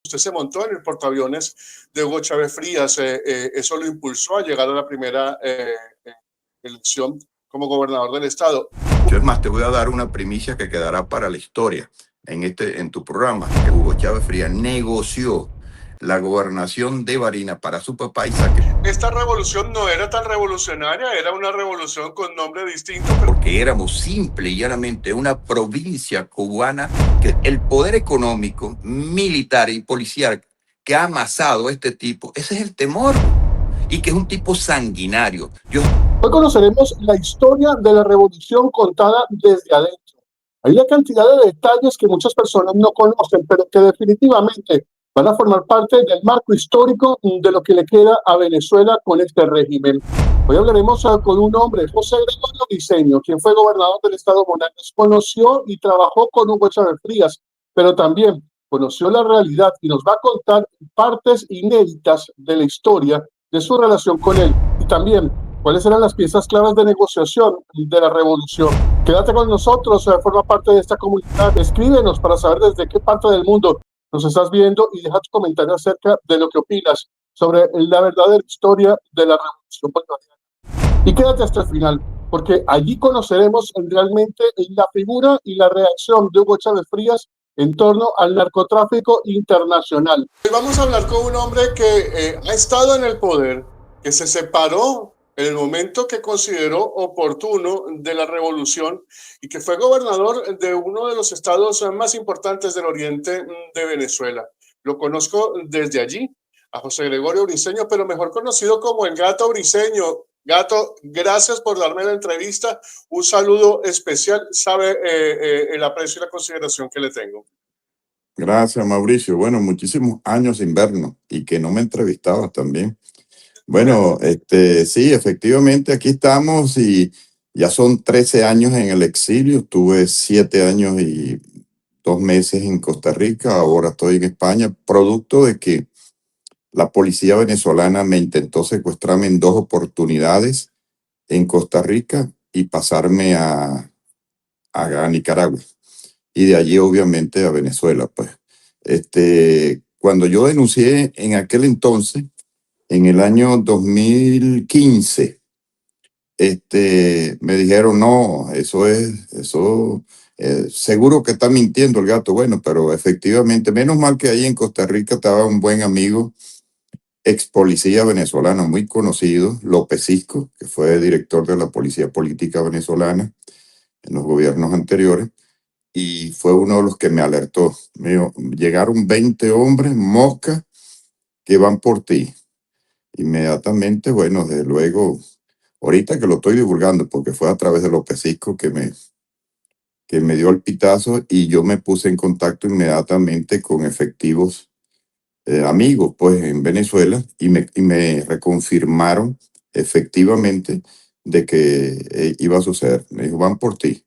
usted se montó en el portaaviones de Hugo Chávez Frías. Eso lo impulsó a llegar a la primera elección como gobernador del estado. Yo es más, te voy a dar una primicia que quedará para la historia en tu programa, que Hugo Chávez Frías negoció la gobernación de Barinas para su papá Isaac. Esta revolución no era tan revolucionaria, era una revolución con nombre distinto. Porque éramos simple y llanamente una provincia cubana que el poder económico, militar y policial que ha amasado este tipo, ese es el temor, y que es un tipo sanguinario. Hoy conoceremos la historia de la revolución contada desde adentro. Hay una cantidad de detalles que muchas personas no conocen, pero que definitivamente van a formar parte del marco histórico de lo que le queda a Venezuela con este régimen. Hoy hablaremos con un hombre, José Gregorio Briceño, quien fue gobernador del estado Monagas, conoció y trabajó con Hugo Chávez Frías, pero también conoció la realidad y nos va a contar partes inéditas de la historia de su relación con él y también cuáles eran las piezas claves de negociación de la revolución. Quédate con nosotros, forma parte de esta comunidad. Escríbenos para saber desde qué parte del mundo nos estás viendo y deja tu comentario acerca de lo que opinas sobre la verdadera historia de la revolución bolivariana. Y quédate hasta el final, porque allí conoceremos realmente la figura y la reacción de Hugo Chávez Frías en torno al narcotráfico internacional. Hoy vamos a hablar con un hombre que ha estado en el poder, que se separó en el momento que consideró oportuno de la revolución y que fue gobernador de uno de los estados más importantes del oriente de Venezuela. Lo conozco desde allí, a José Gregorio Briceño, pero mejor conocido como el Gato Briceño. Gato, gracias por darme la entrevista. Un saludo especial. Sabe el aprecio y la consideración que le tengo. Gracias, Mauricio. Bueno, muchísimos años sin vernos y que no me entrevistabas también. Bueno, sí, efectivamente aquí estamos y ya son 13 años en el exilio. Tuve 7 años y 2 meses en Costa Rica. Ahora estoy en España, producto de que la policía venezolana me intentó secuestrarme en 2 oportunidades en Costa Rica y pasarme a Nicaragua. Y de allí, obviamente, a Venezuela, pues. Cuando yo denuncié en aquel entonces, en el año 2015, me dijeron, no, seguro que está mintiendo el gato. Bueno, pero efectivamente, menos mal que ahí en Costa Rica estaba un buen amigo, ex policía venezolano muy conocido, López Isco, que fue director de la Policía Política Venezolana en los gobiernos anteriores, y fue uno de los que me alertó. Me dijo, llegaron 20 hombres, mosca, que van por ti. Inmediatamente, bueno, desde luego, ahorita que lo estoy divulgando, porque fue a través de López Isco que me dio el pitazo y yo me puse en contacto inmediatamente con efectivos amigos, pues, en Venezuela y me reconfirmaron efectivamente de que iba a suceder. Me dijo, van por ti.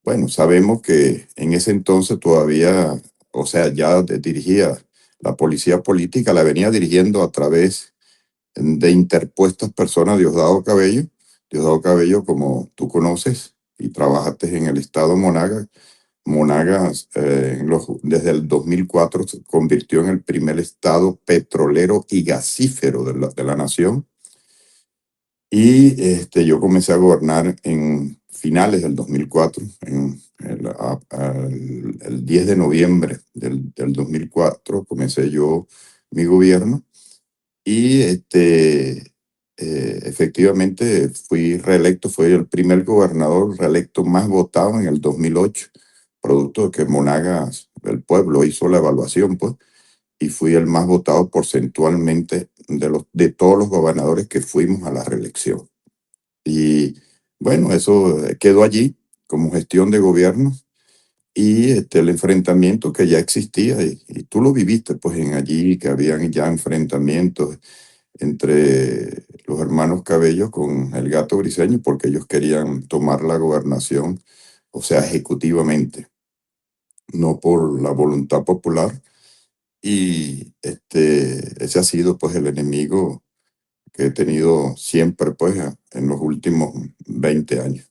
Bueno, sabemos que en ese entonces todavía, o sea, ya dirigía la policía política, la venía dirigiendo a través de interpuestas personas, Diosdado Cabello, como tú conoces y trabajaste en el estado Monagas. Monagas, desde el 2004 se convirtió en el primer estado petrolero y gasífero de la nación. Y yo comencé a gobernar en finales del 2004, el 10 de noviembre del 2004 comencé yo mi gobierno y efectivamente fui reelecto, fui el primer gobernador reelecto más votado en el 2008, producto de que Monagas, el pueblo, hizo la evaluación, pues, y fui el más votado porcentualmente de todos los gobernadores que fuimos a la reelección. Y bueno, eso quedó allí como gestión de gobierno y el enfrentamiento que ya existía, y tú lo viviste pues en allí, que habían ya enfrentamientos entre los hermanos Cabello con el Gato Briceño porque ellos querían tomar la gobernación, o sea, ejecutivamente, no por la voluntad popular. Y ese ha sido pues el enemigo que he tenido siempre pues en los últimos 20 años.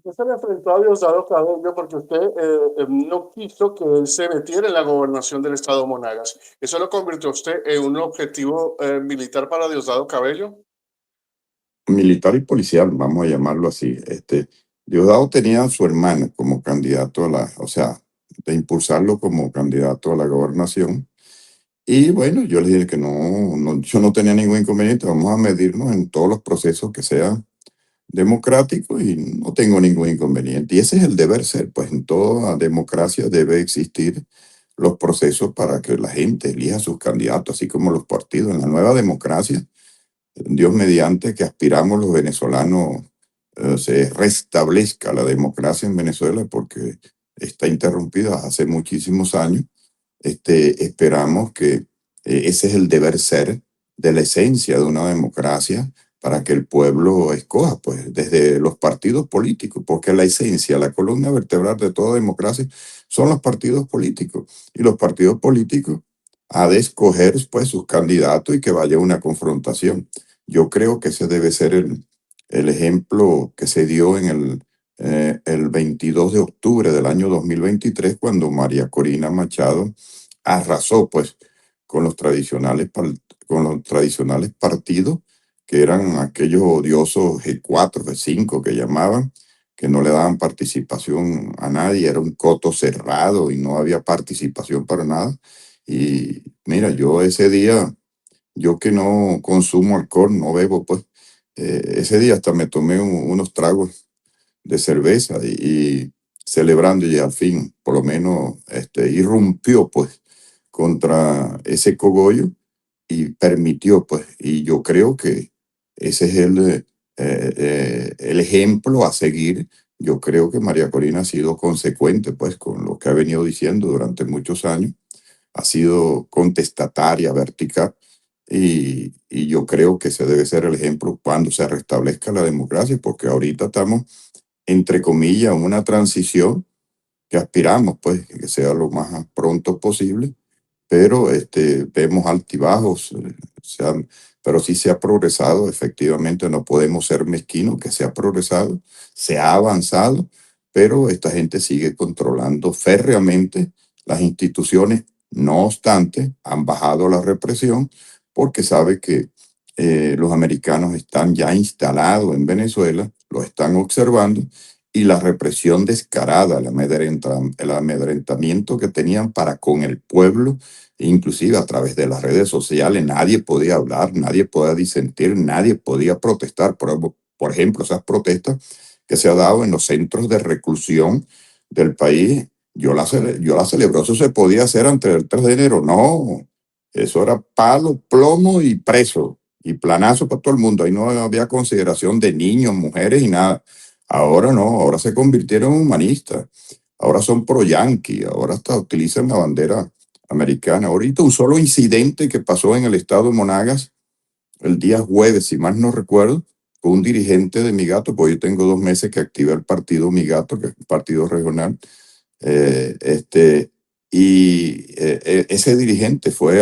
Usted se le enfrentó a Diosdado Cabello porque usted no quiso que él se metiera en la gobernación del estado Monagas. ¿Eso lo convirtió a usted en un objetivo militar para Diosdado Cabello? Militar y policial, vamos a llamarlo así. Diosdado tenía a su hermano como candidato o sea, de impulsarlo como candidato a la gobernación. Y bueno, yo le dije que yo no tenía ningún inconveniente, vamos a medirnos en todos los procesos que sean democráticos y no tengo ningún inconveniente. Y ese es el deber ser, pues en toda democracia debe existir los procesos para que la gente elija a sus candidatos, así como los partidos. En la nueva democracia, Dios mediante que aspiramos los venezolanos, se restablezca la democracia en Venezuela porque está interrumpida hace muchísimos años. Esperamos que ese es el deber ser de la esencia de una democracia para que el pueblo escoja, pues, desde los partidos políticos, porque la esencia, la columna vertebral de toda democracia son los partidos políticos. Y los partidos políticos ha de escoger, pues, sus candidatos y que vaya una confrontación. Yo creo que ese debe ser el ejemplo que se dio el 22 de octubre del año 2023, cuando María Corina Machado arrasó, pues, con con los tradicionales partidos, que eran aquellos odiosos G4, G5 que llamaban, que no le daban participación a nadie, era un coto cerrado y no había participación para nada. Y mira, yo ese día, yo que no consumo alcohol, no bebo, pues, ese día hasta me tomé unos tragos de cerveza y celebrando, y al fin, por lo menos, irrumpió, pues, contra ese cogollo y permitió, pues, y yo creo que ese es el ejemplo a seguir. Yo creo que María Corina ha sido consecuente, pues, con lo que ha venido diciendo durante muchos años, ha sido contestataria, vertical, y yo creo que ese debe ser el ejemplo cuando se restablezca la democracia, porque ahorita estamos, entre comillas, en una transición que aspiramos, pues, que sea lo más pronto posible, pero vemos altibajos, pero sí se ha progresado, efectivamente, no podemos ser mezquinos, que se ha progresado, se ha avanzado, pero esta gente sigue controlando férreamente las instituciones. No obstante, han bajado la represión porque sabe que los americanos están ya instalados en Venezuela, lo están observando, y la represión descarada, el amedrentamiento que tenían para con el pueblo, inclusive a través de las redes sociales, nadie podía hablar, nadie podía disentir, nadie podía protestar. Por ejemplo, esas protestas que se ha dado en los centros de reclusión del país, yo la celebro. Eso se podía hacer antes del 3 de enero. No, eso era palo, plomo y preso, y planazo para todo el mundo. Ahí no había consideración de niños, mujeres y nada. Ahora no, ahora se convirtieron en humanistas. Ahora son pro-yanqui, ahora hasta utilizan la bandera americana. Ahorita un solo incidente que pasó en el estado de Monagas el día jueves, si mal no recuerdo, con un dirigente de Mi Gato, porque yo tengo 2 meses que activé el partido Mi Gato, que es un partido regional, eh, este, ese dirigente fue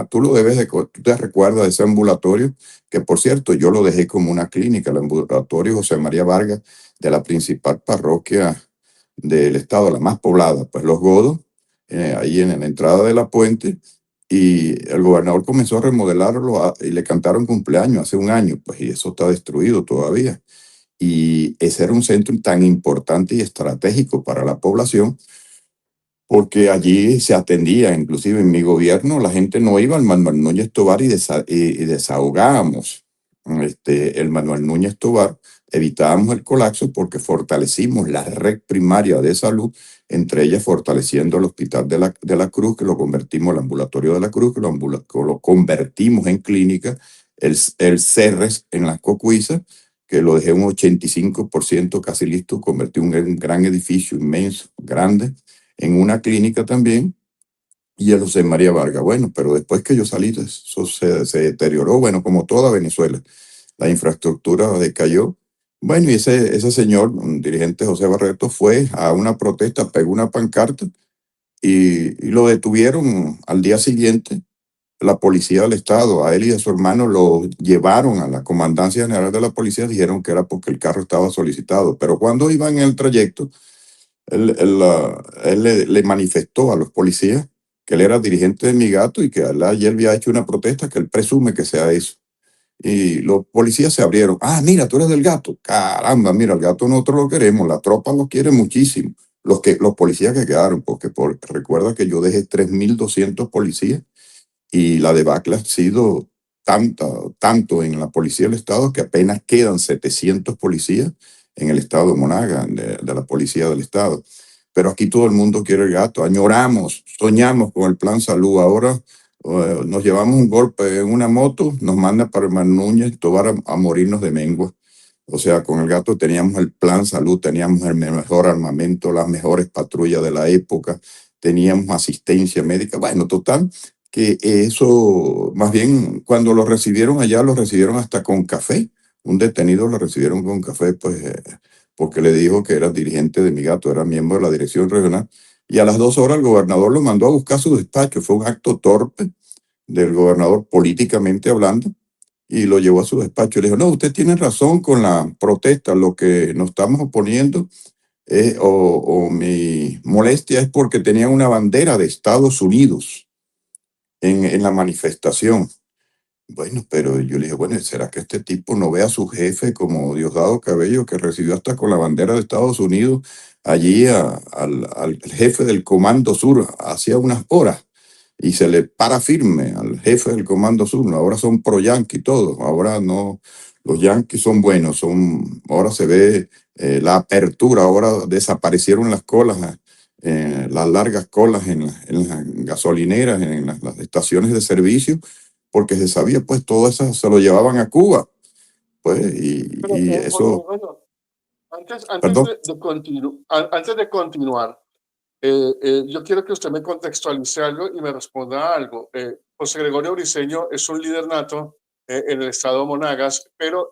tú tú te recuerdas de ese ambulatorio, que por cierto yo lo dejé como una clínica, el ambulatorio José María Vargas, de la principal parroquia del estado, la más poblada, pues Los Godos, ahí en la entrada de la puente, y el gobernador comenzó a remodelarlo y le cantaron cumpleaños hace un año, pues, y eso está destruido todavía. Y ese era un centro tan importante y estratégico para la población, porque allí se atendía, inclusive en mi gobierno, la gente no iba al Manuel Núñez Tovar y desahogábamos el Manuel Núñez Tovar, evitábamos el colapso porque fortalecimos la red primaria de salud, entre ellas fortaleciendo el Hospital de la Cruz, que lo convertimos, el ambulatorio de la Cruz, que lo convertimos en clínica, el CERRES en las Cocuizas, que lo dejé un 85% casi listo, convertí un gran edificio inmenso, grande, en una clínica también, y el José María Vargas. Bueno, pero después que yo salí, eso se deterioró, bueno, como toda Venezuela, la infraestructura decayó. Bueno, y ese señor, un dirigente, José Barreto, fue a una protesta, pegó una pancarta y lo detuvieron al día siguiente. la policía del Estado. A él y a su hermano lo llevaron a la Comandancia General de la Policía, dijeron que era porque el carro estaba solicitado. Pero cuando iban en el trayecto, él le manifestó a los policías que él era dirigente de Migato y que él ayer había hecho una protesta que él presume que sea eso. Y los policías se abrieron. Ah, mira, tú eres del Gato. Caramba, mira, el Gato nosotros lo queremos, la tropa lo quiere muchísimo. Los policías que quedaron, porque recuerda que yo dejé 3.200 policías y la debacle ha sido tanto en la policía del Estado que apenas quedan 700 policías en el Estado de Monaga, de la policía del Estado. Pero aquí todo el mundo quiere el Gato. Añoramos, soñamos con el plan salud. Ahora nos llevamos un golpe en una moto, nos manda para Núñez, Tobar a morirnos de mengua. O sea, con el Gato teníamos el plan salud, teníamos el mejor armamento, las mejores patrullas de la época, teníamos asistencia médica. Bueno, total, que eso, más bien, cuando lo recibieron allá, lo recibieron hasta con café. Un detenido lo recibieron con café, pues, porque le dijo que era dirigente de Migato, era miembro de la dirección regional. Y a las 2 horas el gobernador lo mandó a buscar su despacho. Fue un acto torpe del gobernador políticamente hablando y lo llevó a su despacho y le dijo, no, usted tiene razón con la protesta, lo que nos estamos oponiendo o mi molestia es porque tenía una bandera de Estados Unidos en la manifestación. Bueno, pero yo le dije, bueno, ¿será que este tipo no ve a su jefe como Diosdado Cabello, que recibió hasta con la bandera de Estados Unidos allí al jefe del Comando Sur hacía unas horas? Y se le para firme al jefe del Comando Sur. Ahora son pro-yanqui todos. Ahora no, los yanquis son buenos. Ahora se ve la apertura. Ahora desaparecieron las colas, las largas colas en las gasolineras, en las estaciones de servicio, porque se sabía, pues, todo eso se lo llevaban a Cuba. Pues, Pero, y eso, bueno, antes perdón. antes de continuar, yo quiero que usted me contextualice algo y me responda algo. José Gregorio Briceño es un líder nato en el estado de Monagas, pero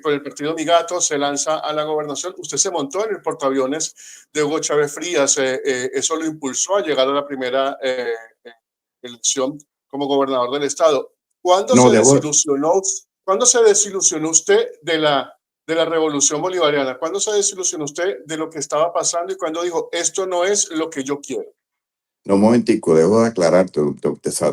con el partido Migato se lanza a la gobernación. Usted se montó en el portaaviones de Hugo Chávez Frías. Eso lo impulsó a llegar a la primera elección como gobernador del estado. ¿Cuándo No, ¿Cuándo se desilusionó usted de la revolución bolivariana? ¿Cuándo se desilusionó usted de lo que estaba pasando y cuándo dijo, esto no es lo que yo quiero? No, un momentico, debo de aclararte,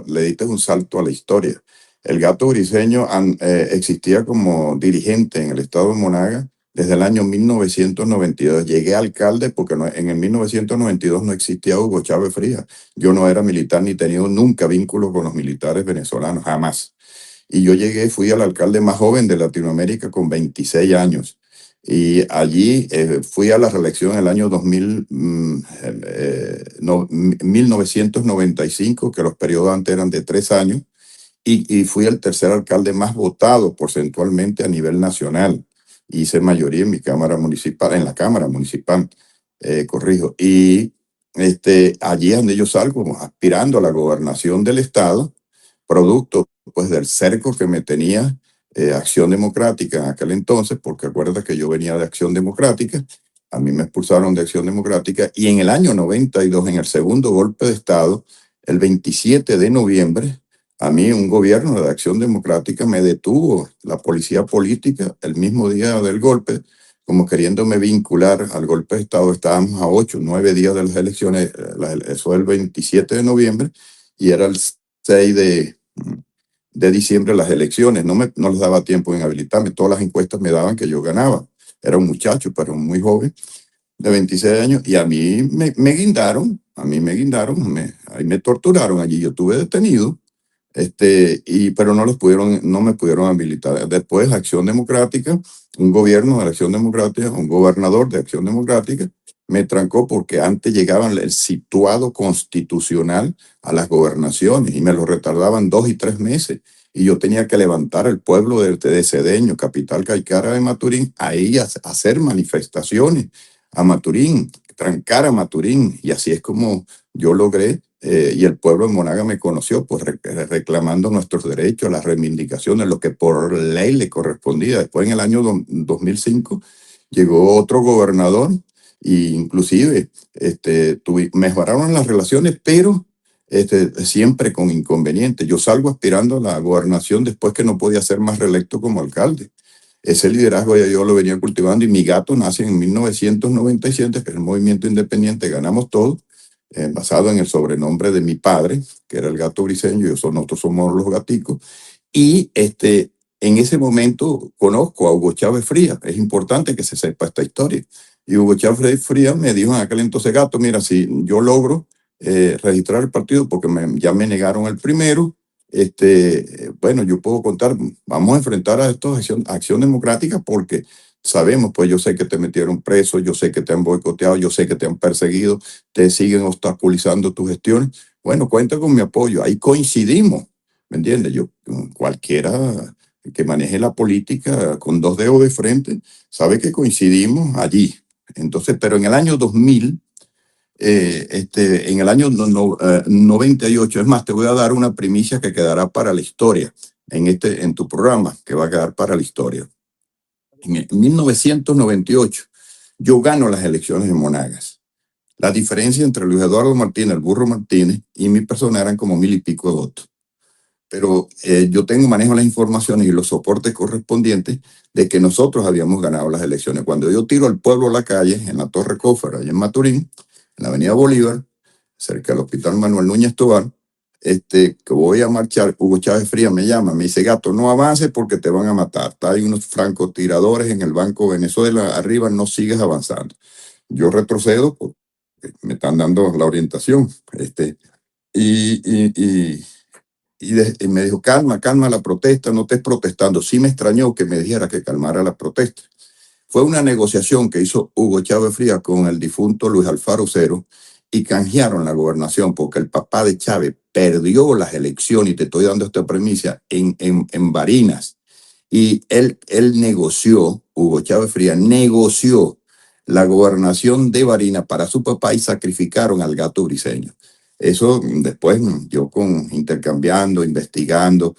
le diste un salto a la historia. El Gato Briceño existía como dirigente en el estado de Monaga desde el año 1992. Llegué alcalde porque en el 1992 no existía Hugo Chávez Frías. Yo no era militar ni he tenido nunca vínculo con los militares venezolanos, jamás. Y yo fui el alcalde más joven de Latinoamérica con 26 años. Y allí fui a la reelección en el año 1995, que los periodos antes eran de 3 años, y fui el tercer alcalde más votado porcentualmente a nivel nacional. Hice mayoría en mi cámara municipal, en la cámara municipal, corrijo. Y allí es donde yo salgo aspirando a la gobernación del estado, producto pues del cerco que me tenía Acción Democrática en aquel entonces, porque acuérdate que yo venía de Acción Democrática, a mí me expulsaron de Acción Democrática y en el año 92, en el segundo golpe de Estado, el 27 de noviembre, a mí un gobierno de Acción Democrática me detuvo, la policía política, el mismo día del golpe, como queriéndome vincular al golpe de Estado. Estábamos a 8, 9 días de las elecciones, eso fue el 27 de noviembre y era el 6 de diciembre las elecciones. No les daba tiempo en habilitarme. Todas las encuestas me daban que yo ganaba. Era un muchacho, pero muy joven, de 26 años, y a mí me guindaron, ahí me torturaron allí. Yo estuve detenido, pero no me pudieron habilitar. Después, Acción Democrática, un gobierno de la Acción Democrática, un gobernador de Acción Democrática, me trancó porque antes llegaban el situado constitucional a las gobernaciones y me lo retardaban 2 y 3 meses. Y yo tenía que levantar el pueblo de Cedeño, capital caicara de Maturín, ahí a hacer manifestaciones a Maturín, trancar a Maturín. Y así es como yo logré, y el pueblo de Monaga me conoció, pues reclamando nuestros derechos, las reivindicaciones, lo que por ley le correspondía. Después, en el año 2005, llegó otro gobernador e inclusive mejoraron las relaciones, pero siempre con inconvenientes. Yo salgo aspirando a la gobernación después que no podía ser más reelecto como alcalde. Ese liderazgo ya yo lo venía cultivando y mi gato nace en 1997, que es el movimiento independiente Ganamos Todo, basado en el sobrenombre de mi padre, que era el Gato Briceño, nosotros somos los gaticos. Y en ese momento conozco a Hugo Chávez Frías. Es importante que se sepa esta historia. Y Hugo Chávez Frías me dijo en aquel entonces, Gato, mira, si yo logro registrar el partido, porque ya me negaron el primero, bueno, yo puedo contar, vamos a enfrentar a esto acción democrática, porque sabemos, pues yo sé que te metieron preso, yo sé que te han boicoteado, yo sé que te han perseguido, te siguen obstaculizando tus gestiones. Bueno, cuenta con mi apoyo. Ahí coincidimos, ¿me entiendes? Cualquiera que maneje la política con dos dedos de frente sabe que coincidimos allí. Entonces, pero en el año 2000, en el año 98, es más, te voy a dar una primicia que quedará para la historia en tu programa, que va a quedar para la historia. En 1998, yo gano las elecciones de Monagas. La diferencia entre Luis Eduardo Martínez, el Burro Martínez, y mi persona eran como 1000 y pico de votos. Pero yo manejo las informaciones y los soportes correspondientes de que nosotros habíamos ganado las elecciones. Cuando yo tiro al pueblo a la calle, en la Torre Cófara, allá en Maturín, en la avenida Bolívar, cerca del Hospital Manuel Núñez Tobar, que voy a marchar, Hugo Chávez Frías me llama, me dice, Gato, no avances porque te van a matar. Hay unos francotiradores en el Banco Venezuela, arriba, no sigues avanzando. Yo retrocedo porque me están dando la orientación. Y me dijo, calma la protesta, no estés protestando. Sí me extrañó que me dijera que calmara la protesta. Fue una negociación que hizo Hugo Chávez Frías con el difunto Luis Alfaro Cero y canjearon la gobernación porque el papá de Chávez perdió las elecciones, y te estoy dando esta premisa, en Barinas. Y él negoció, Hugo Chávez Frías negoció la gobernación de Barinas para su papá y sacrificaron al Gato Briceño. Eso después yo intercambiando, investigando,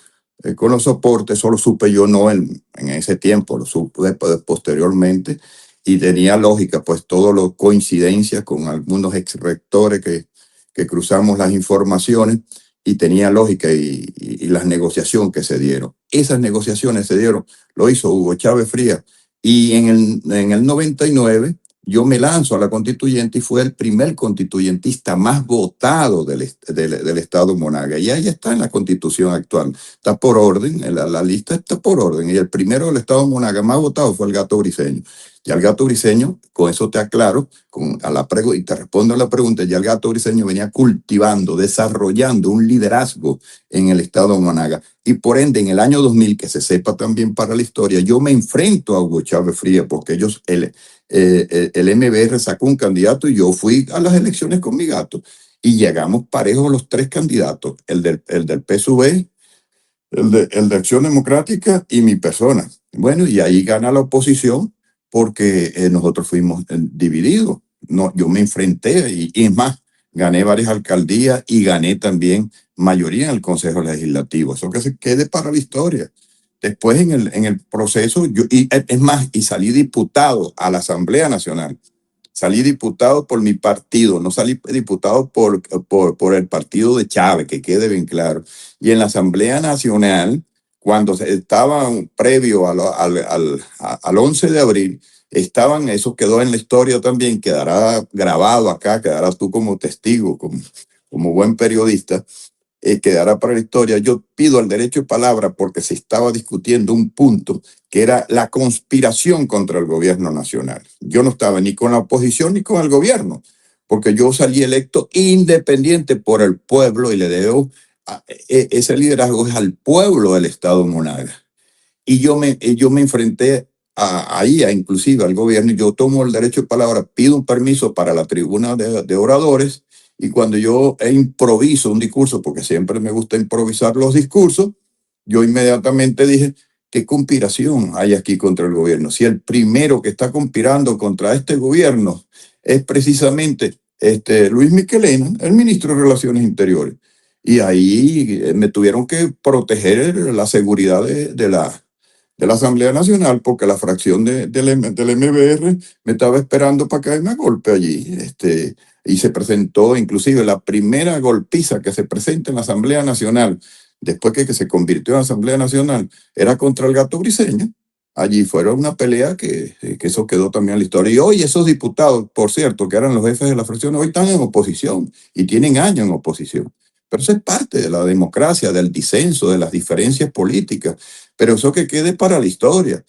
con los soportes, solo supe yo no en ese tiempo, lo supe posteriormente, y tenía lógica, pues todo lo coincidencia con algunos ex rectores que cruzamos las informaciones, y tenía lógica y las negociaciones que se dieron. Esas negociaciones se dieron, lo hizo Hugo Chávez Frías, y en el 99 yo me lanzo a la constituyente y fue el primer constituyentista más votado del estado Monagas. Y ahí está en la constitución actual. Está por orden, la lista está por orden. Y el primero del estado Monagas más votado fue el Gato Briceño. Ya el Gato Briceño, con eso te aclaro, y te respondo a la pregunta, ya el Gato Briceño venía cultivando, desarrollando un liderazgo en el estado Monagas. Y por ende, en el año 2000, que se sepa también para la historia, yo me enfrento a Hugo Chávez Frías porque el MBR sacó un candidato y yo fui a las elecciones con mi gato y llegamos parejos los tres candidatos, el del PSV, el de Acción Democrática y mi persona. Bueno, y ahí gana la oposición porque nosotros fuimos divididos. No, yo me enfrenté y es más, gané varias alcaldías y gané también mayoría en el Consejo Legislativo. Eso que se quede para la historia. Después en el proceso, es más, y salí diputado a la Asamblea Nacional. Salí diputado por mi partido, no salí diputado por el partido de Chávez, que quede bien claro. Y en la Asamblea Nacional, cuando estaban previo al 11 de abril, eso quedó en la historia también, quedará grabado acá, quedarás tú como testigo, como buen periodista, quedará para la historia. Yo pido el derecho de palabra porque se estaba discutiendo un punto que era la conspiración contra el gobierno nacional. Yo no estaba ni con la oposición ni con el gobierno, porque yo salí electo independiente por el pueblo y le debo ese liderazgo es al pueblo del estado Monagas. Y yo me enfrenté inclusive al gobierno, y yo tomo el derecho de palabra, pido un permiso para la tribuna de oradores. Y cuando yo improviso un discurso, porque siempre me gusta improvisar los discursos, yo inmediatamente dije, ¿qué conspiración hay aquí contra el gobierno? Si el primero que está conspirando contra este gobierno es precisamente Luis Michelena, el ministro de Relaciones Interiores. Y ahí me tuvieron que proteger la seguridad de de la Asamblea Nacional porque la fracción del MBR me estaba esperando para caerme a golpe allí. Y se presentó, inclusive la primera golpiza que se presenta en la Asamblea Nacional, después que se convirtió en Asamblea Nacional, era contra el Gato Briceño. Allí fueron una pelea que eso quedó también en la historia. Y hoy esos diputados, por cierto, que eran los jefes de la fracción, hoy están en oposición y tienen años en oposición. Pero eso es parte de la democracia, del disenso, de las diferencias políticas. Pero eso que quede para la historia.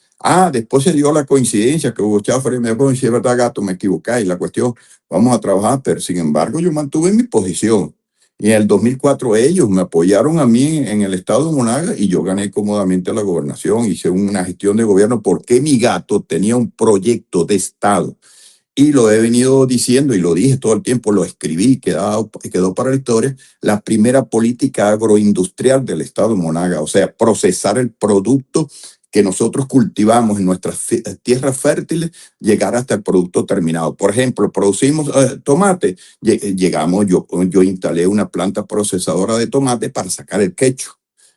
Después se dio la coincidencia que Hugo Chávez me dijo, si es verdad, Gato, me equivoqué. Y la cuestión, vamos a trabajar. Pero sin embargo, yo mantuve mi posición. Y en el 2004 ellos me apoyaron a mí en el estado de Monaga y yo gané cómodamente la gobernación. Hice una gestión de gobierno porque mi Gato tenía un proyecto de estado. Y lo he venido diciendo y lo dije todo el tiempo, lo escribí, quedó para la historia, la primera política agroindustrial del estado de Monaga, o sea, procesar el producto que nosotros cultivamos en nuestras tierras fértiles, llegar hasta el producto terminado. Por ejemplo, producimos tomate, yo instalé una planta procesadora de tomate para sacar el ketchup.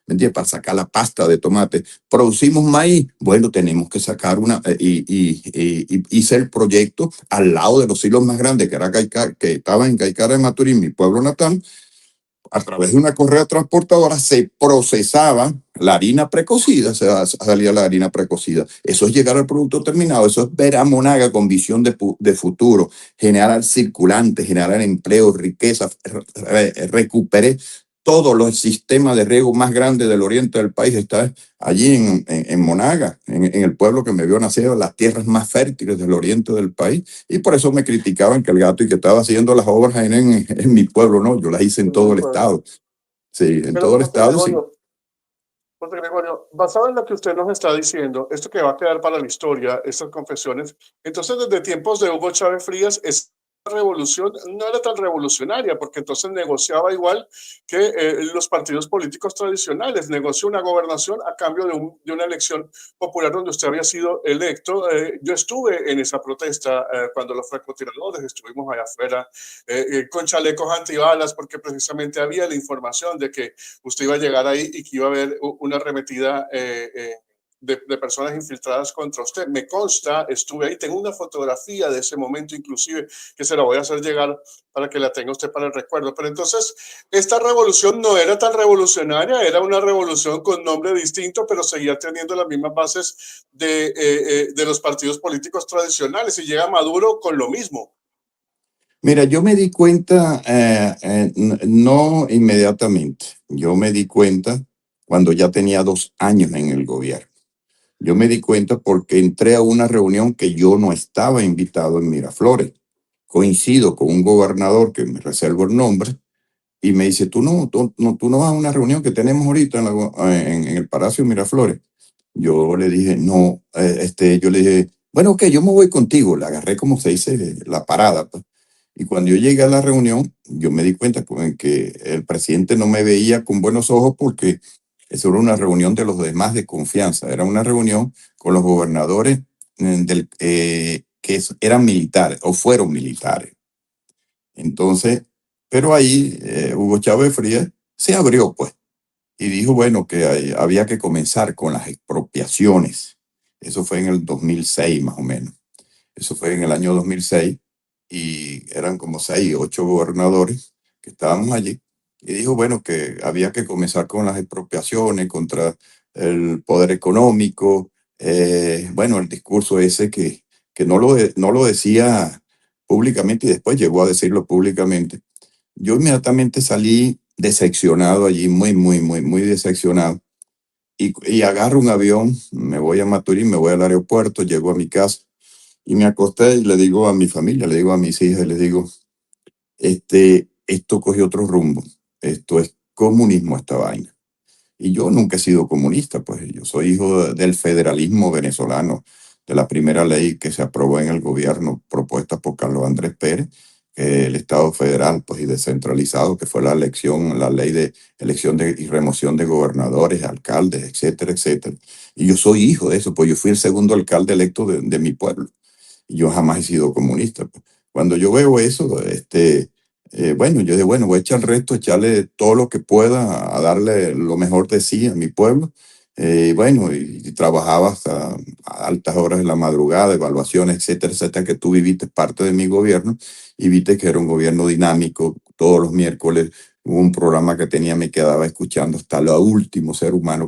¿Me entiendes? Para sacar la pasta de tomate. Producimos maíz, bueno, tenemos que sacar hice el proyecto al lado de los silos más grandes, que estaba en Caicara de Maturín, mi pueblo natal. A través de una correa transportadora se procesaba la harina precocida, salía la harina precocida. Eso es llegar al producto terminado, eso es ver a Monaga con visión de futuro, generar circulantes, generar empleo, riqueza, recuperé todos los sistemas de riego más grandes del oriente del país, está allí en Monaga, en el pueblo que me vio nacer, las tierras más fértiles del oriente del país, y por eso me criticaban que el Gato y que estaba haciendo las obras en mi pueblo, no, yo las hice en todo el estado. Sí, en todo el estado, sí. José Gregorio, basado en lo que usted nos está diciendo, esto que va a quedar para la historia, estas confesiones, entonces desde tiempos de Hugo Chávez Frías, esa revolución no era tan revolucionaria, porque entonces negociaba igual que los partidos políticos tradicionales, negoció una gobernación a cambio de una elección popular donde usted había sido electo. Yo estuve en esa protesta cuando los francotiradores estuvimos allá afuera con chalecos antibalas, porque precisamente había la información de que usted iba a llegar ahí y que iba a haber una arremetida de personas infiltradas contra usted. Me consta, estuve ahí, tengo una fotografía de ese momento inclusive que se la voy a hacer llegar para que la tenga usted para el recuerdo. Pero entonces, esta revolución no era tan revolucionaria, era una revolución con nombre distinto, pero seguía teniendo las mismas bases de los partidos políticos tradicionales, y llega Maduro con lo mismo. Mira, yo me di cuenta, no inmediatamente, yo me di cuenta cuando ya tenía 2 años en el gobierno. Yo me di cuenta porque entré a una reunión que yo no estaba invitado en Miraflores. Coincido con un gobernador que me reservo el nombre y me dice, tú no vas a una reunión que tenemos ahorita en el Palacio Miraflores. Yo le dije, no, yo le dije, bueno, ok, yo me voy contigo. Le agarré, como se dice, la parada, pues. Y cuando yo llegué a la reunión, yo me di cuenta que el presidente no me veía con buenos ojos porque eso era una reunión de los demás de confianza. Era una reunión con los gobernadores que eran militares o fueron militares. Entonces, pero ahí Hugo Chávez Frías se abrió, pues, y dijo, bueno, que había que comenzar con las expropiaciones. Eso fue en el 2006, más o menos. Eso fue en el año 2006 y eran como 6, 8 gobernadores que estábamos allí. Y dijo, bueno, que había que comenzar con las expropiaciones contra el poder económico. Bueno, el discurso ese que no lo decía públicamente y después llegó a decirlo públicamente. Yo inmediatamente salí decepcionado allí, muy, muy, muy, muy decepcionado. Y agarro un avión, me voy a Maturín, me voy al aeropuerto, llego a mi casa y me acosté y le digo a mi familia, le digo a mis hijas, les digo, esto cogió otro rumbo, esto es comunismo, esta vaina. Y yo nunca he sido comunista, pues yo soy hijo del federalismo venezolano, de la primera ley que se aprobó en el gobierno propuesta por Carlos Andrés Pérez, el Estado federal, pues, y descentralizado, que fue la ley de elección y remoción de gobernadores, alcaldes, etcétera, etcétera. Y yo soy hijo de eso, pues yo fui el segundo alcalde electo de mi pueblo. Y yo jamás he sido comunista, pues. Cuando yo veo eso, bueno, yo digo, bueno, voy a echar el resto, echarle todo lo que pueda, a darle lo mejor de sí a mi pueblo. Bueno, y trabajaba hasta a altas horas de la madrugada, evaluaciones, etcétera, etcétera, que tú viviste parte de mi gobierno y viste que era un gobierno dinámico. Todos los miércoles hubo un programa que tenía, me quedaba escuchando hasta lo último ser humano,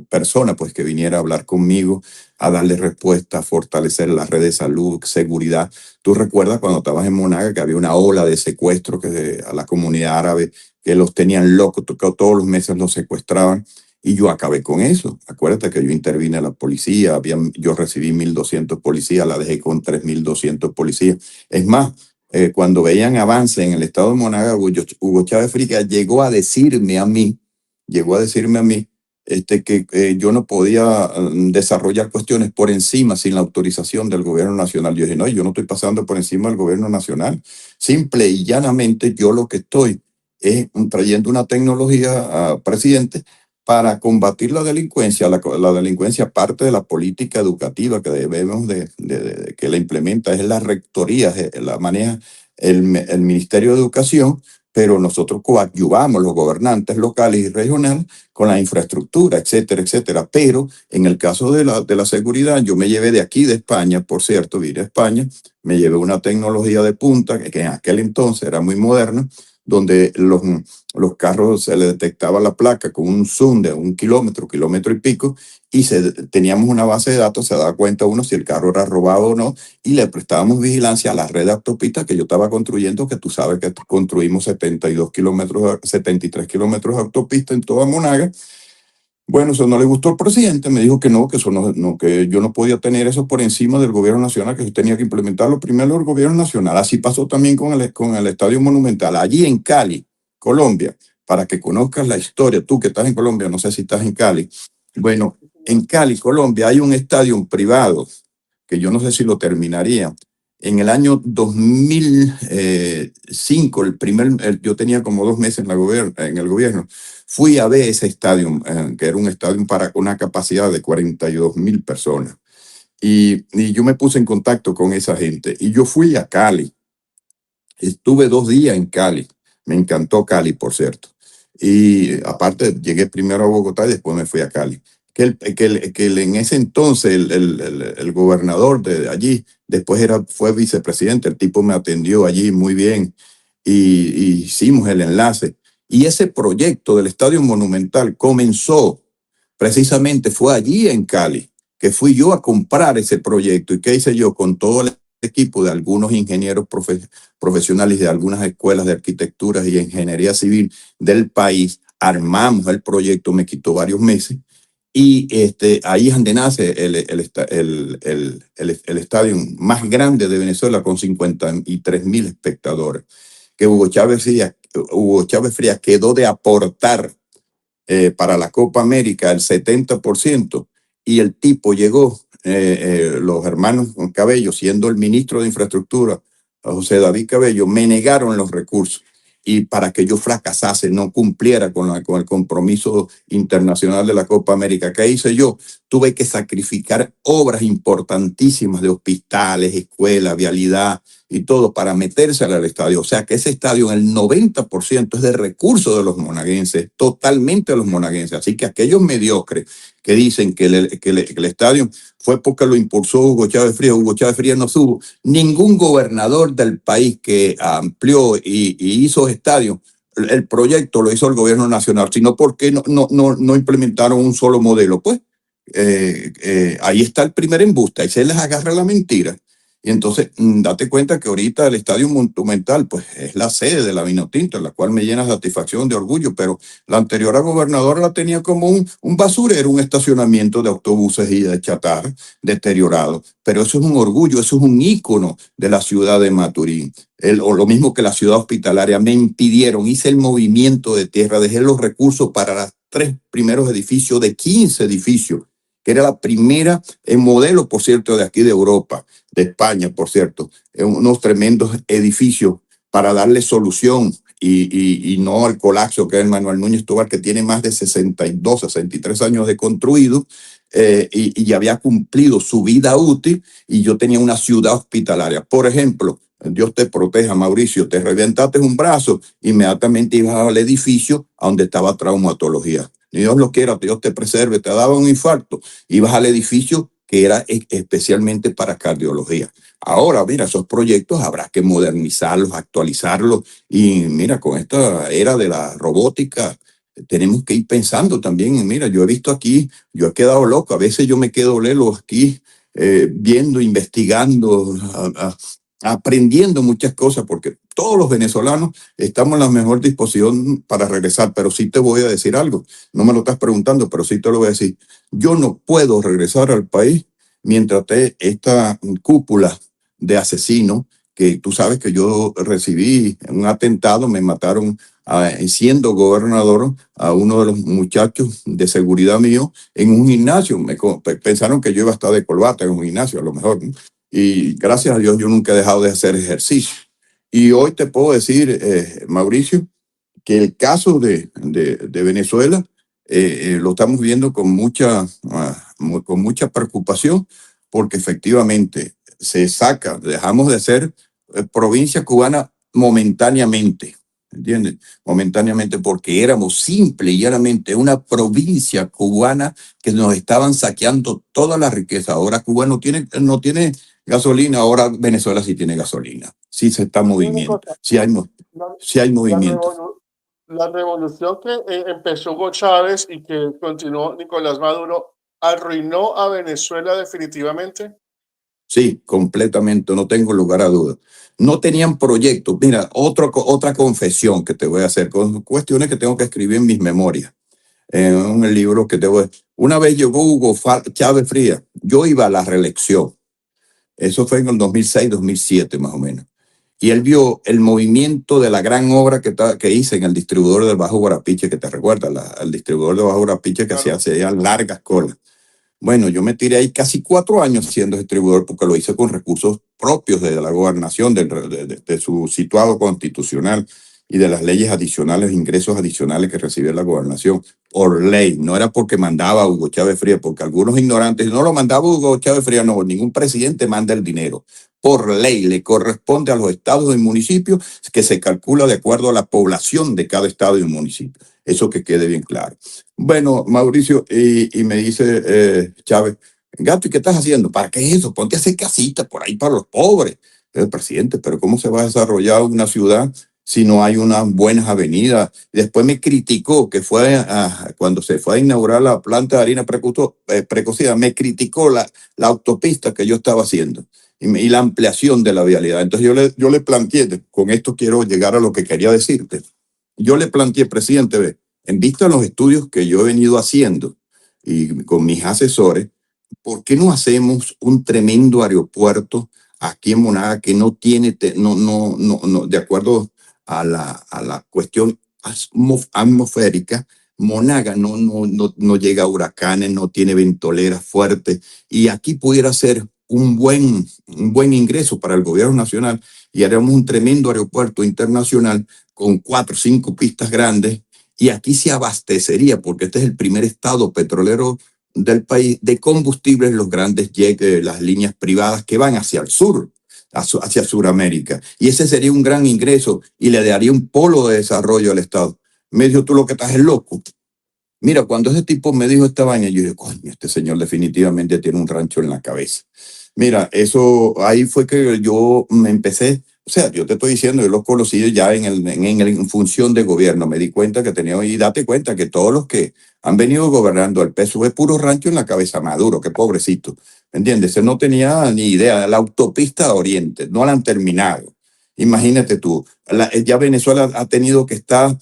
persona, pues que viniera a hablar conmigo, a darle respuesta, a fortalecer la red de salud, seguridad. Tú recuerdas cuando estabas en Monaga que había una ola de secuestro a la comunidad árabe, que los tenían locos, que todos los meses los secuestraban. Y yo acabé con eso. Acuérdate que yo intervine a la policía, yo recibí 1.200 policías, la dejé con 3.200 policías. Es más, cuando veían avance en el estado de Monaga, Hugo Chávez Frías llegó a decirme a mí que yo no podía desarrollar cuestiones por encima sin la autorización del gobierno nacional. Yo dije, no, yo no estoy pasando por encima del gobierno nacional. Simple y llanamente yo lo que estoy es trayendo una tecnología, presidente, para combatir la delincuencia. La delincuencia, parte de la política educativa que debemos que la implementa es la rectoría, la maneja el Ministerio de Educación, pero nosotros coadyuvamos los gobernantes locales y regionales con la infraestructura, etcétera, etcétera. Pero en el caso de la seguridad, yo me llevé de aquí, de España, por cierto, vine a España, me llevé una tecnología de punta que en aquel entonces era muy moderna, donde los carros se le detectaba la placa con un zoom de 1 kilómetro, kilómetro y pico, y teníamos una base de datos, se daba cuenta uno si el carro era robado o no, y le prestábamos vigilancia a la red de autopistas que yo estaba construyendo, que tú sabes que construimos 73 kilómetros de autopista en toda Monaga. Bueno, eso no le gustó al presidente, me dijo que no, que eso no, que yo no podía tener eso por encima del gobierno nacional, que yo tenía que implementarlo primero el gobierno nacional. Así pasó también con el Estadio Monumental, allí en Cali, Colombia, para que conozcas la historia. Tú que estás en Colombia, no sé si estás en Cali. Bueno, en Cali, Colombia, hay un estadio privado, que yo no sé si lo terminaría. En el año 2005, yo tenía como 2 meses en el gobierno, fui a ver ese estadio, que era un estadio para una capacidad de 42.000 personas. Y yo me puse en contacto con esa gente. Y yo fui a Cali. Estuve 2 días en Cali. Me encantó Cali, por cierto. Y aparte, llegué primero a Bogotá y después me fui a Cali. En ese entonces el gobernador de allí, después fue vicepresidente, el tipo me atendió allí muy bien y hicimos el enlace. Y ese proyecto del Estadio Monumental comenzó, precisamente fue allí en Cali, que fui yo a comprar ese proyecto. ¿Y qué hice yo? Con todo el equipo de algunos ingenieros profesionales de algunas escuelas de arquitectura y ingeniería civil del país, armamos el proyecto, me quitó varios meses. Y ahí es donde nace el estadio más grande de Venezuela, con 53.000 espectadores, que Hugo Chávez Frías quedó de aportar para la Copa América el 70%, y el tipo llegó, los hermanos Cabello, siendo el ministro de Infraestructura, José David Cabello, me negaron los recursos. Y para que yo fracasase, no cumpliera con el compromiso internacional de la Copa América, ¿qué hice yo? Tuve que sacrificar obras importantísimas de hospitales, escuelas, vialidad y todo para meterse al estadio. O sea que ese estadio, el 90% es de recursos de los monaguenses, totalmente de los monaguenses. Así que aquellos mediocres que dicen que el estadio fue porque lo impulsó Hugo Chávez Frías no tuvo ningún gobernador del país que amplió y hizo estadios. El proyecto lo hizo el gobierno nacional, sino porque no implementaron un solo modelo. Pues ahí está el primer embuste, ahí se les agarra la mentira. Y entonces, date cuenta que ahorita el Estadio Monumental, pues, es la sede de la Vinotinto, en la cual me llena satisfacción, de orgullo, pero la anterior gobernadora la tenía como un basurero, un estacionamiento de autobuses y de chatarra deteriorado. Pero eso es un orgullo, eso es un ícono de la ciudad de Maturín. O lo mismo que la ciudad hospitalaria, me impidieron, hice el movimiento de tierra, dejé los recursos para los 3 primeros edificios de 15 edificios, que era la primera en modelo, por cierto, de aquí de Europa, de España, por cierto, unos tremendos edificios para darle solución y no al colapso que es el Manuel Núñez Tobar, que tiene más de 62, 63 años de construido, y ya había cumplido su vida útil, y yo tenía una ciudad hospitalaria. Por ejemplo, Dios te proteja, Mauricio, te reventaste un brazo, inmediatamente ibas al edificio a donde estaba traumatología. ni Dios lo quiera, Dios te preserve, te daba un infarto, ibas al edificio que era especialmente para cardiología. Ahora, mira, esos proyectos habrá que modernizarlos, actualizarlos, y mira, con esta era de la robótica, tenemos que ir pensando también. Mira, yo he visto aquí, yo he quedado loco, a veces yo me quedo lelo aquí, viendo, investigando, aprendiendo muchas cosas, porque todos los venezolanos estamos en la mejor disposición para regresar, pero sí te voy a decir algo, no me lo estás preguntando, pero sí te lo voy a decir. Yo no puedo regresar al país mientras esta cúpula de asesinos, que tú sabes que yo recibí un atentado, me mataron siendo gobernador a uno de los muchachos de seguridad mío en un gimnasio. Pensaron que yo iba a estar de corbata en un gimnasio, a lo mejor, ¿no? Y gracias a Dios yo nunca he dejado de hacer ejercicio. Y hoy te puedo decir, Mauricio, que el caso de Venezuela lo estamos viendo con mucha preocupación, porque efectivamente dejamos de ser provincia cubana momentáneamente, ¿entiendes? Momentáneamente, porque éramos simple y llanamente una provincia cubana que nos estaban saqueando toda la riqueza. Ahora Cuba no tiene gasolina, ahora Venezuela sí tiene gasolina, sí se está moviendo, sí hay movimiento. La revolución que empezó Hugo Chávez y que continuó Nicolás Maduro arruinó a Venezuela definitivamente. Sí, completamente, no tengo lugar a dudas. No tenían proyectos. Mira, otra confesión que te voy a hacer, con cuestiones que tengo que escribir en mis memorias, en un libro que Una vez llegó Hugo Chávez Frías, yo iba a la reelección, eso fue en el 2006, 2007 más o menos, y él vio el movimiento de la gran obra que hice en el distribuidor del Bajo Guarapiche, que te recuerda, el distribuidor del Bajo Guarapiche que Claro. hacía largas colas. Bueno, yo me tiré ahí casi 4 años siendo distribuidor, porque lo hice con recursos propios de la gobernación, de su situado constitucional y de las leyes adicionales, ingresos adicionales que recibía la gobernación por ley. No era porque mandaba Hugo Chávez Frías, porque algunos ignorantes, no lo mandaba Hugo Chávez Frías, no, ningún presidente manda el dinero. Por ley le corresponde a los estados y municipios, que se calcula de acuerdo a la población de cada estado y municipio. Eso que quede bien claro. Bueno, Mauricio, y me dice Chávez, Gato, ¿y qué estás haciendo? ¿Para qué es eso? Ponte a hacer casitas por ahí para los pobres. El presidente, pero ¿cómo se va a desarrollar una ciudad si no hay unas buenas avenidas? Después me criticó que cuando se fue a inaugurar la planta de harina precocida, me criticó la autopista que yo estaba haciendo y la ampliación de la vialidad. Entonces yo le planteé, con esto quiero llegar a lo que quería decirte. Yo le planteé, presidente, en vista de los estudios que yo he venido haciendo y con mis asesores, ¿por qué no hacemos un tremendo aeropuerto aquí en Monaga que no tiene, de acuerdo a la cuestión atmosférica? Monaga no llega a huracanes, no tiene ventoleras fuertes, y aquí pudiera ser un buen ingreso para el gobierno nacional, y haremos un tremendo aeropuerto internacional con 4 o 5 pistas grandes, y aquí se abastecería, porque este es el primer estado petrolero del país, de combustibles, los grandes jets, las líneas privadas que van hacia el sur, hacia Sudamérica, y ese sería un gran ingreso y le daría un polo de desarrollo al estado. Me dijo, tú lo que estás es loco. Mira, cuando ese tipo me dijo esta vaina, yo dije, coño, este señor definitivamente tiene un rancho en la cabeza. Mira, ahí fue que yo me empecé, o sea, yo te estoy diciendo, yo los conocí ya en función de gobierno, me di cuenta que tenía, y date cuenta que todos los que han venido gobernando el PSUV es puro rancho en la cabeza. Maduro, qué pobrecito, ¿me entiendes? Él no tenía ni idea, la autopista Oriente, no la han terminado. Imagínate tú, ya Venezuela ha tenido que estar,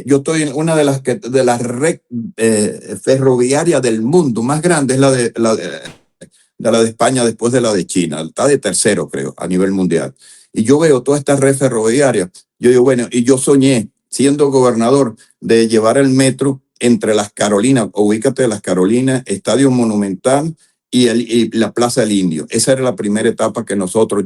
yo estoy en una de las red ferroviarias del mundo más grande, es la de España después de la de China, está de tercero, creo, a nivel mundial. Y yo veo toda esta red ferroviaria, yo digo, bueno, y yo soñé, siendo gobernador, de llevar el metro entre las Carolinas, ubícate, las Carolinas, Estadio Monumental y la Plaza del Indio. Esa era la primera etapa que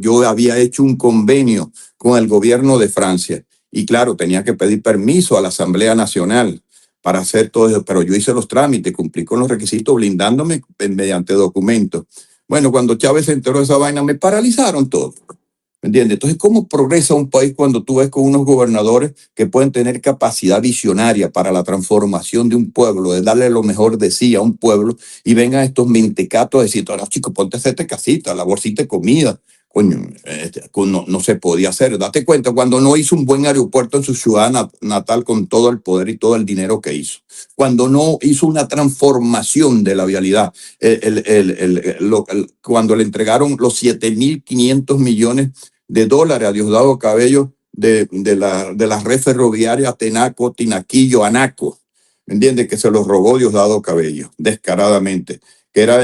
yo había hecho un convenio con el gobierno de Francia, y claro, tenía que pedir permiso a la Asamblea Nacional para hacer todo eso, pero yo hice los trámites, cumplí con los requisitos, blindándome mediante documentos. Bueno, cuando Chávez se enteró de esa vaina, me paralizaron todo. ¿Me entiendes? Entonces, ¿cómo progresa un país cuando tú ves con unos gobernadores que pueden tener capacidad visionaria para la transformación de un pueblo, de darle lo mejor de sí a un pueblo, y vengan estos mentecatos a decir, no, chicos, ponte a hacerte casita, la bolsita de comida? Coño, no se podía hacer. Date cuenta, cuando no hizo un buen aeropuerto en su ciudad natal con todo el poder y todo el dinero que hizo, cuando no hizo una transformación de la vialidad, cuando le entregaron los 7.500 millones de dólares a Diosdado Cabello de la red ferroviaria Tenaco, Tinaquillo, Anaco, ¿me entiendes? Que se los robó Diosdado Cabello, descaradamente, que era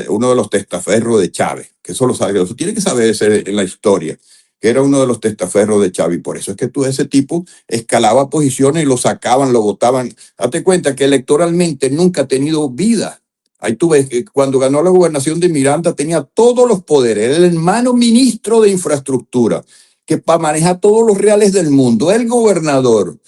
uno de los testaferros de Chávez, que eso lo sabe, eso tiene que saberse en la historia, que era uno de los testaferros de Chávez, y por eso es que tú, ese tipo escalaba posiciones y lo sacaban, lo votaban. Date cuenta que electoralmente nunca ha tenido vida. Ahí tú ves que cuando ganó la gobernación de Miranda tenía todos los poderes, era el hermano ministro de infraestructura, que para manejar todos los reales del mundo, el gobernador,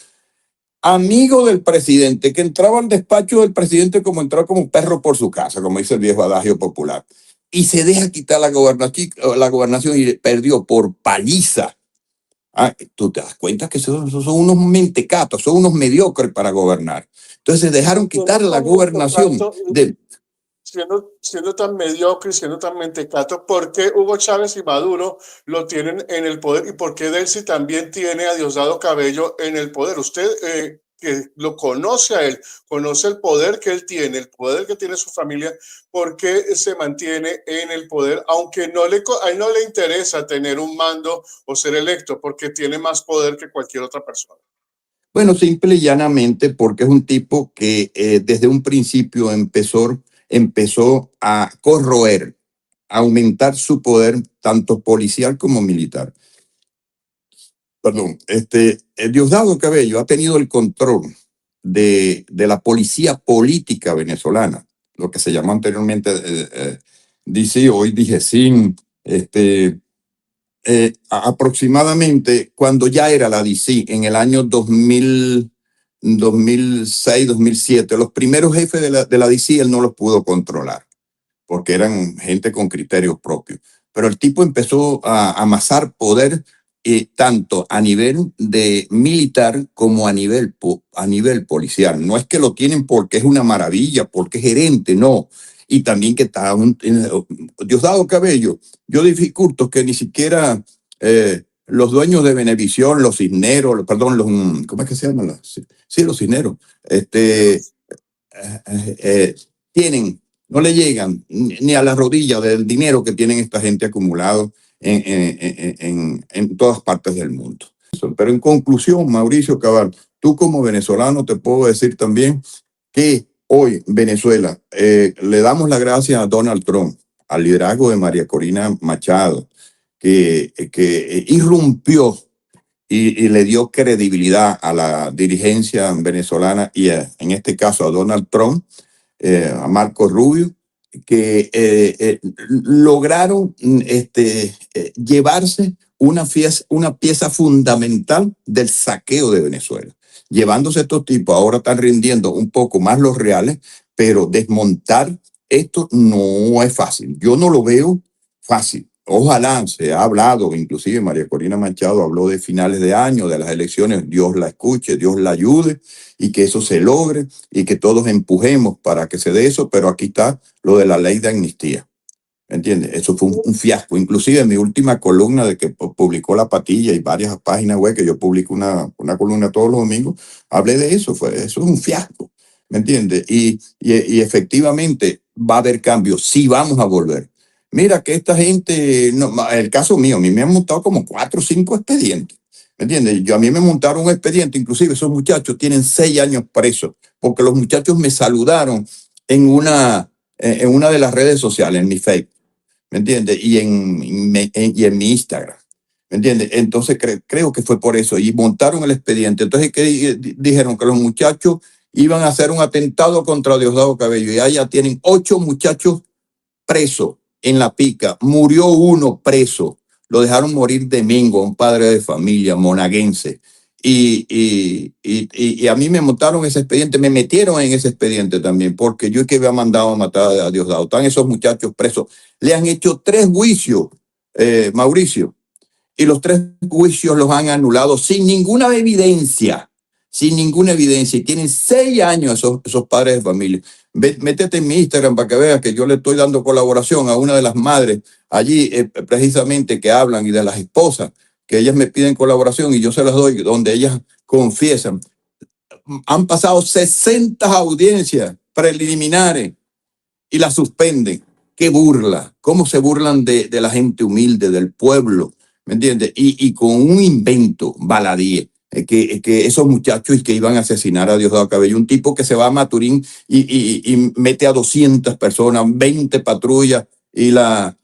amigo del presidente, que entraba al despacho del presidente como entraba como perro por su casa, como dice el viejo adagio popular, y se deja quitar la gobernación y perdió por paliza. Tú te das cuenta que son unos mentecatos, son unos mediocres para gobernar. Entonces dejaron quitar la gobernación de... Siendo tan mediocre y siendo tan mentecato, ¿por qué Hugo Chávez y Maduro lo tienen en el poder? ¿Y por qué Delcy también tiene a Diosdado Cabello en el poder? Usted que lo conoce a él, conoce el poder que él tiene, el poder que tiene su familia, ¿por qué se mantiene en el poder? Aunque a él no le interesa tener un mando o ser electo, porque tiene más poder que cualquier otra persona. Bueno, simple y llanamente porque es un tipo que desde un principio empezó a corroer, a aumentar su poder tanto policial como militar. Perdón, Diosdado Cabello ha tenido el control de la policía política venezolana, lo que se llamó anteriormente DC, hoy DGCIN, aproximadamente cuando ya era la DC, en el año 2006, 2007, los primeros jefes de la DC él no los pudo controlar, porque eran gente con criterios propios. Pero el tipo empezó a amasar poder tanto a nivel de militar como a nivel policial. No es que lo tienen porque es una maravilla, porque es gerente, no. Y también que está Diosdado Cabello. Yo dificulto que ni siquiera los dueños de Venevisión, los Cisneros, perdón, ¿cómo es que se llaman? Sí, los Cisneros. No le llegan ni a la rodilla del dinero que tienen esta gente acumulado en todas partes del mundo. Pero en conclusión, Mauricio Cabal, tú como venezolano te puedo decir también que hoy Venezuela le damos las gracias a Donald Trump, al liderazgo de María Corina Machado, que irrumpió y le dio credibilidad a la dirigencia venezolana y en este caso a Donald Trump, a Marco Rubio, que lograron llevarse una pieza fundamental del saqueo de Venezuela. Llevándose estos tipos, ahora están rindiendo un poco más los reales, pero desmontar esto no es fácil. Yo no lo veo fácil. Ojalá, se ha hablado, inclusive María Corina Machado habló de finales de año, de las elecciones, Dios la escuche, Dios la ayude y que eso se logre y que todos empujemos para que se dé eso, pero aquí está lo de la ley de amnistía. ¿Me entiendes? Eso fue un fiasco. Inclusive en mi última columna de que publicó La Patilla y varias páginas web, que yo publico una columna todos los domingos, hablé de eso. Eso es un fiasco. ¿Me entiendes? Y efectivamente va a haber cambios. Sí vamos a volver. Mira que esta gente, el caso mío, a mí me han montado como 4 o 5 expedientes. ¿Me entiendes? A mí me montaron un expediente, inclusive esos muchachos tienen 6 años presos, porque los muchachos me saludaron en una de las redes sociales, en mi Facebook. ¿Me entiendes? Y en mi Instagram. ¿Me entiendes? Entonces creo que fue por eso. Y montaron el expediente. Entonces, ¿qué dijeron? Que los muchachos iban a hacer un atentado contra Diosdado Cabello. Y allá tienen 8 muchachos presos en La Pica. Murió uno preso. Lo dejaron morir de mingo, un padre de familia monaguense. Y a mí me montaron ese expediente, me metieron en ese expediente también, porque yo es que había mandado a matar a Diosdado. Están esos muchachos presos. Le han hecho 3 juicios, Mauricio, y los 3 juicios los han anulado sin ninguna evidencia, y tienen 6 años esos padres de familia. Métete en mi Instagram para que veas que yo le estoy dando colaboración a una de las madres allí, precisamente, que hablan, y de las esposas, que ellas me piden colaboración y yo se las doy, donde ellas confiesan. Han pasado 60 audiencias preliminares y la suspenden. Qué burla, cómo se burlan de la gente humilde, del pueblo, ¿me entiendes? Y con un invento baladí, que esos muchachos que iban a asesinar a Diosdado Cabello, un tipo que se va a Maturín y mete a 200 personas, 20 patrullas y la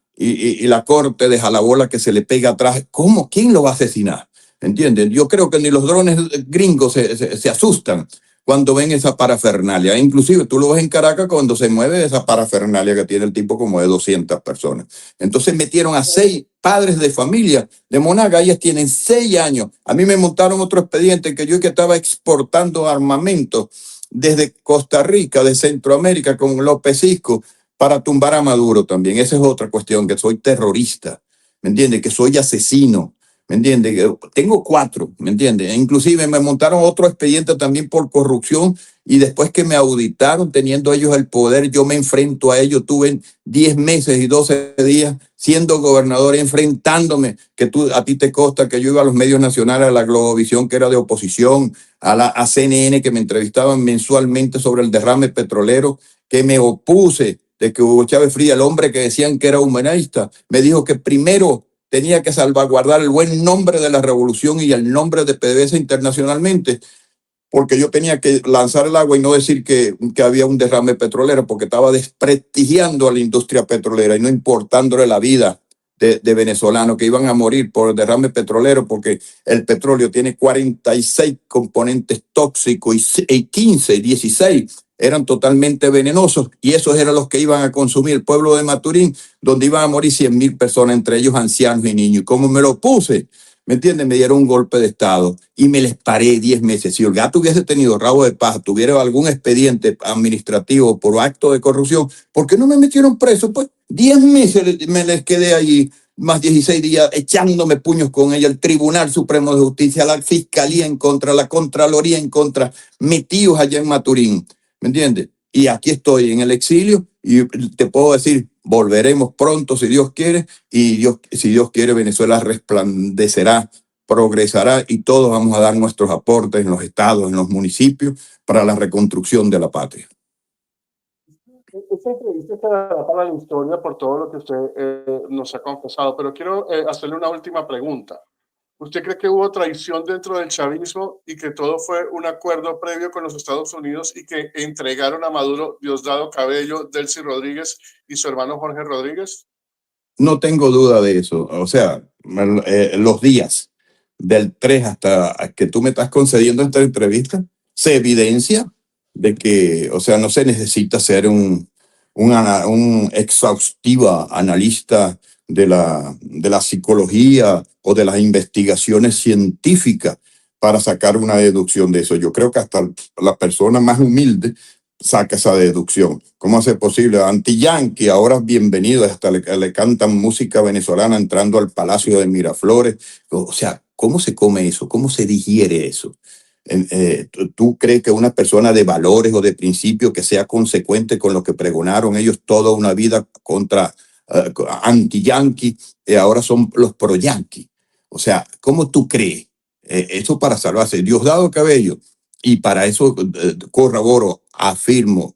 corte de Jalabola que se le pega atrás. ¿Cómo? ¿Quién lo va a asesinar? ¿Entienden? Yo creo que ni los drones gringos se asustan cuando ven esa parafernalia. Inclusive tú lo ves en Caracas cuando se mueve esa parafernalia que tiene el tipo como de 200 personas. Entonces metieron a 6 padres de familia de Monaga, ellas tienen 6 años. A mí me montaron otro expediente que yo que estaba exportando armamento desde Costa Rica, de Centroamérica, con López Isco, para tumbar a Maduro también. Esa es otra cuestión, que soy terrorista, ¿me entiendes? Que soy asesino. ¿Me entiendes? Tengo 4, ¿me entiendes? Inclusive me montaron otro expediente también por corrupción, y después que me auditaron teniendo ellos el poder, yo me enfrento a ellos. Tuve 10 meses y 12 días siendo gobernador, enfrentándome, que a ti te consta que yo iba a los medios nacionales, a la Globovisión, que era de oposición, a CNN, que me entrevistaban mensualmente sobre el derrame petrolero, que me opuse de que Hugo Chávez Frías, el hombre que decían que era humanista, me dijo que primero tenía que salvaguardar el buen nombre de la revolución y el nombre de PDVSA internacionalmente, porque yo tenía que lanzar el agua y no decir que había un derrame petrolero, porque estaba desprestigiando a la industria petrolera y no importándole la vida de venezolanos que iban a morir por el derrame petrolero, porque el petróleo tiene 46 componentes tóxicos y 16 eran totalmente venenosos, y esos eran los que iban a consumir el pueblo de Maturín, donde iban a morir 100,000 personas, entre ellos ancianos y niños. Y como me lo puse, ¿me entienden? Me dieron un golpe de Estado y me les paré 10 meses. Si el gato hubiese tenido rabo de paja, tuviera algún expediente administrativo por acto de corrupción, ¿por qué no me metieron preso? Pues 10 meses me les quedé allí, más 16 días echándome puños con ella, el Tribunal Supremo de Justicia, la Fiscalía en contra, la Contraloría en contra, metidos allá en Maturín. ¿Me entiendes? Y aquí estoy en el exilio, y te puedo decir, volveremos pronto si Dios quiere, y si Dios quiere, Venezuela resplandecerá, progresará, y todos vamos a dar nuestros aportes en los estados, en los municipios, para la reconstrucción de la patria. Esta entrevista quedará para la historia por todo lo que usted nos ha confesado, pero quiero hacerle una última pregunta. ¿Usted cree que hubo traición dentro del chavismo y que todo fue un acuerdo previo con los Estados Unidos y que entregaron a Maduro Diosdado Cabello, Delcy Rodríguez y su hermano Jorge Rodríguez? No tengo duda de eso. O sea, los días del 3 hasta que tú me estás concediendo esta entrevista, se evidencia de que, o sea, no se necesita ser un exhaustivo analista de la psicología o de las investigaciones científicas para sacar una deducción de eso. Yo creo que hasta la persona más humilde saca esa deducción. ¿Cómo hace posible? Anti-Yankee, ahora bienvenido, hasta le cantan música venezolana entrando al Palacio de Miraflores. O sea, ¿cómo se come eso? ¿Cómo se digiere eso? ¿Tú crees que una persona de valores o de principios, que sea consecuente con lo que pregonaron ellos toda una vida contra anti-Yankee, ahora son los pro-Yankee? O sea, ¿cómo tú crees? Eso para salvarse. Diosdado Cabello, y para eso corroboro, afirmo,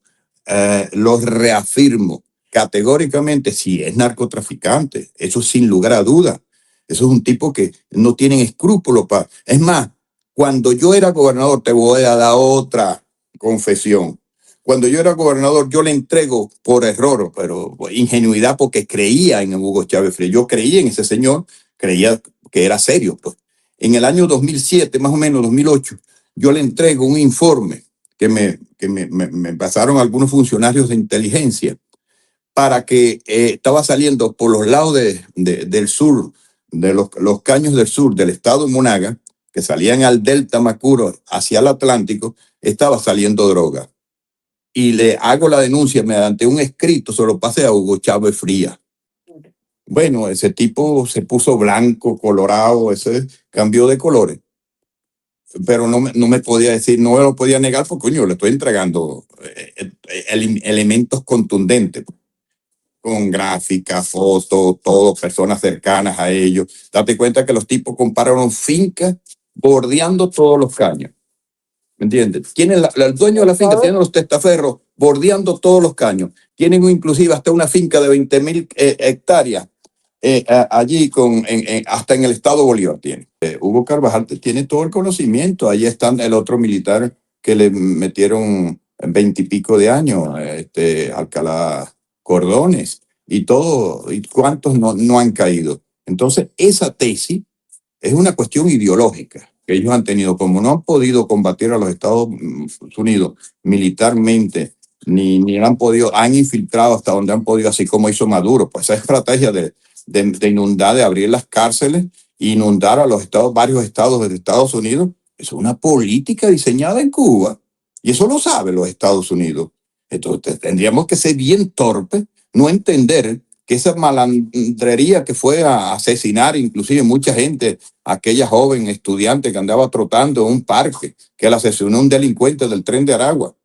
lo reafirmo categóricamente, si es narcotraficante, eso sin lugar a duda. Eso es un tipo que no tienen escrúpulos para... Es más, cuando yo era gobernador, te voy a dar otra confesión. Cuando yo era gobernador, yo le entrego por error, pero ingenuidad, porque creía en Hugo Chávez Frías. Yo creía en ese señor, creía que era serio. Pues. En el año 2007, más o menos 2008, yo le entrego un informe que me pasaron algunos funcionarios de inteligencia, para que estaba saliendo por los lados del sur, de los caños del sur del estado de Monaga, que salían al delta Macuro hacia el Atlántico, estaba saliendo droga. Y le hago la denuncia mediante un escrito, se lo pasé a Hugo Chávez Frías. Bueno, ese tipo se puso blanco, colorado, ese cambió de colores. Pero no me podía decir, no me lo podía negar porque, coño, le estoy entregando elementos contundentes, con gráficas, fotos, todo, personas cercanas a ellos. Date cuenta que los tipos compraron fincas bordeando todos los caños. ¿Me entiendes? Tienen el dueño de la finca, tienen los testaferros bordeando todos los caños. Tienen inclusive hasta una finca de 20.000 hectáreas allí hasta en el estado Bolívar tiene. Hugo Carvajal tiene todo el conocimiento. Ahí está el otro militar que le metieron 20 y pico de años, Alcalá Cordones, y todo, y cuántos no han caído. Entonces, esa tesis es una cuestión ideológica que ellos han tenido. Como no han podido combatir a los Estados Unidos militarmente, ni han podido, han infiltrado hasta donde han podido, así como hizo Maduro, pues esa estrategia de inundar, de abrir las cárceles, inundar a varios estados de Estados Unidos, es una política diseñada en Cuba. Y eso lo saben los Estados Unidos. Entonces tendríamos que ser bien torpes, no entender que esa malandrería que fue a asesinar inclusive mucha gente, aquella joven estudiante que andaba trotando en un parque, que la asesinó un delincuente del tren de Aragua.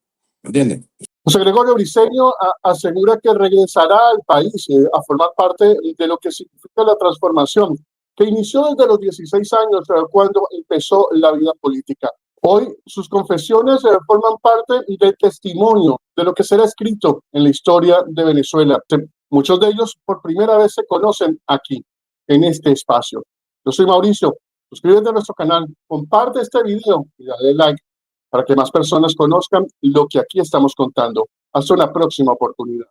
¿Me entienden? José Gregorio Briceño asegura que regresará al país a formar parte de lo que significa la transformación, que inició desde los 16 años cuando empezó la vida política. Hoy sus confesiones forman parte del testimonio de lo que será escrito en la historia de Venezuela. Muchos de ellos por primera vez se conocen aquí, en este espacio. Yo soy Mauricio, suscríbete a nuestro canal, comparte este video y dale like para que más personas conozcan lo que aquí estamos contando. Hasta una próxima oportunidad.